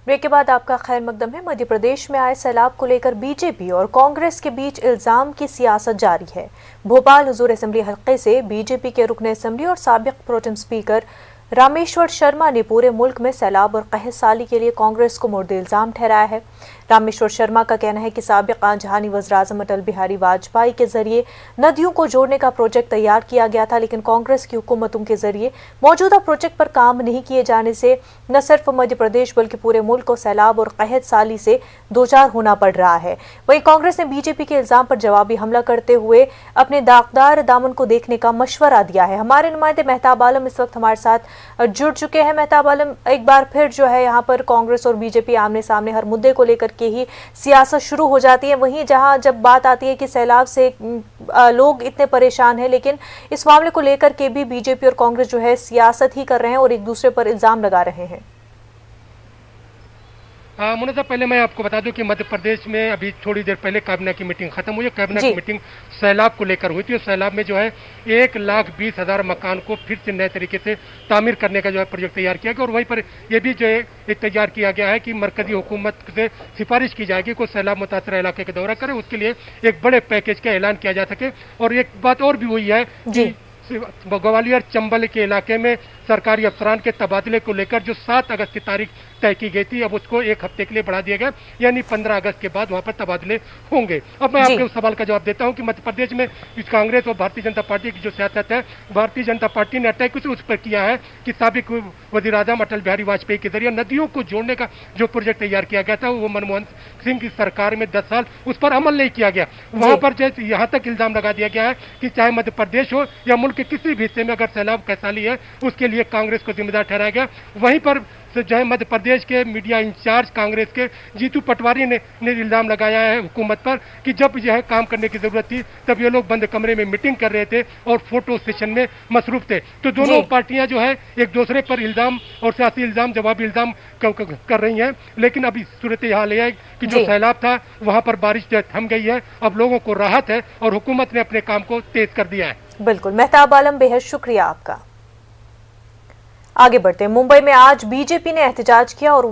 Break के बाद आपका खैर मकदम है। मध्य प्रदेश में आए सैलाब को लेकर बीजेपी और कांग्रेस के बीच इल्जाम की सियासत जारी है। भोपाल हुजूर असेंबली हल्के से बीजेपी के रुकन असेंबली और साबिक प्रोटेम स्पीकर रामेश्वर शर्मा ने पूरे मुल्क में सैलाब और कहत साली के लिए कांग्रेस को मुर्द इल्जाम ठहराया है। रामेश्वर शर्मा का कहना है कि साबिक जहानी वज़ीर-ए-आज़म अटल बिहारी वाजपेयी के जरिए नदियों को जोड़ने का प्रोजेक्ट तैयार किया गया था, लेकिन कांग्रेस की हुकूमतों के जरिए मौजूदा प्रोजेक्ट पर काम नहीं किए जाने से न सिर्फ मध्य प्रदेश बल्कि पूरे मुल्क को सैलाब और कहत साली से दो चार होना पड़ रहा है। वहीं कांग्रेस ने बीजेपी के इल्जाम पर जवाबी हमला करते हुए अपने दागदार दामन को देखने का मशवरा दिया है। हमारे नुमाइंदे मेहताब आलम इस वक्त हमारे साथ जुड़ चुके हैं। मेहताब आलम, एक बार फिर जो है यहाँ पर कांग्रेस और बीजेपी आमने सामने हर मुद्दे को लेकर के ही सियासत शुरू हो जाती है। वहीं जहां जब बात आती है कि सैलाब से लोग इतने परेशान हैं, लेकिन इस मामले को लेकर के भी बीजेपी और कांग्रेस जो है सियासत ही कर रहे हैं और एक दूसरे पर इल्जाम लगा रहे हैं। मुनज़्ज़र, पहले मैं आपको बता दूं कि मध्य प्रदेश में अभी थोड़ी देर पहले कैबिनेट की मीटिंग खत्म हुई है। कैबिनेट की मीटिंग सैलाब को लेकर हुई थी और सैलाब में जो है 1,20,000 मकान को फिर से नए तरीके से तामीर करने का जो है प्रोजेक्ट तैयार किया गया और वहीं पर यह भी जो है एक तैयार किया गया है कि मरकजी हुकूमत से सिफारिश की जाएगी कि सैलाब मुतासर इलाके का दौरा करे, उसके लिए एक बड़े पैकेज का ऐलान किया जा सके। और एक बात और भी हुई है कि ग्वालियर चंबल के इलाके में सरकारी अफसरान के तबादले को लेकर जो 7 अगस्त की तारीख तय की गई थी, अब उसको 1 हफ्ते के लिए बढ़ा दिया गया, यानी 15 अगस्त के बाद वहां पर तबादले होंगे। अब मैं आपके उस सवाल का जवाब देता हूं कि मध्य प्रदेश में इस कांग्रेस और भारतीय जनता पार्टी की जो सियासत है, भारतीय जनता पार्टी ने अटैक उस पर किया है कि साबिक वज़ीर-ए-आज़म अटल बिहारी वाजपेयी के जरिए नदियों को जोड़ने का जो प्रोजेक्ट तैयार किया गया था, वो मनमोहन सिंह की सरकार में 10 साल उस पर अमल नहीं किया गया। वहां पर जो यहाँ तक इल्जाम लगा दिया गया है कि चाहे मध्य प्रदेश हो या मुल्क के किसी भी हिस्से में अगर सैलाब कैसाली है, उसके लिए कांग्रेस को जिम्मेदार ठहराया गया। वहीं पर जो है मध्य प्रदेश के मीडिया इंचार्ज कांग्रेस के जीतू पटवारी ने इल्जाम लगाया है हुकूमत पर कि जब यह काम करने की जरूरत थी तब ये लोग बंद कमरे में मीटिंग कर रहे थे और फोटो सेशन में मसरूफ थे। तो दोनों पार्टियां जो है एक दूसरे पर इल्जाम और सियासी इल्जाम जवाबी इल्जाम कर रही हैं, लेकिन अभी सूरत हाल यह है कि जो सैलाब था वहां पर बारिश थम गई है, अब लोगों को राहत है और हुकूमत ने अपने काम को तेज कर दिया है। बिल्कुल मेहताब आलम, बेहद शुक्रिया आपका। आगे बढ़ते हैं। मुंबई में आज बीजेपी ने एहतजाज किया और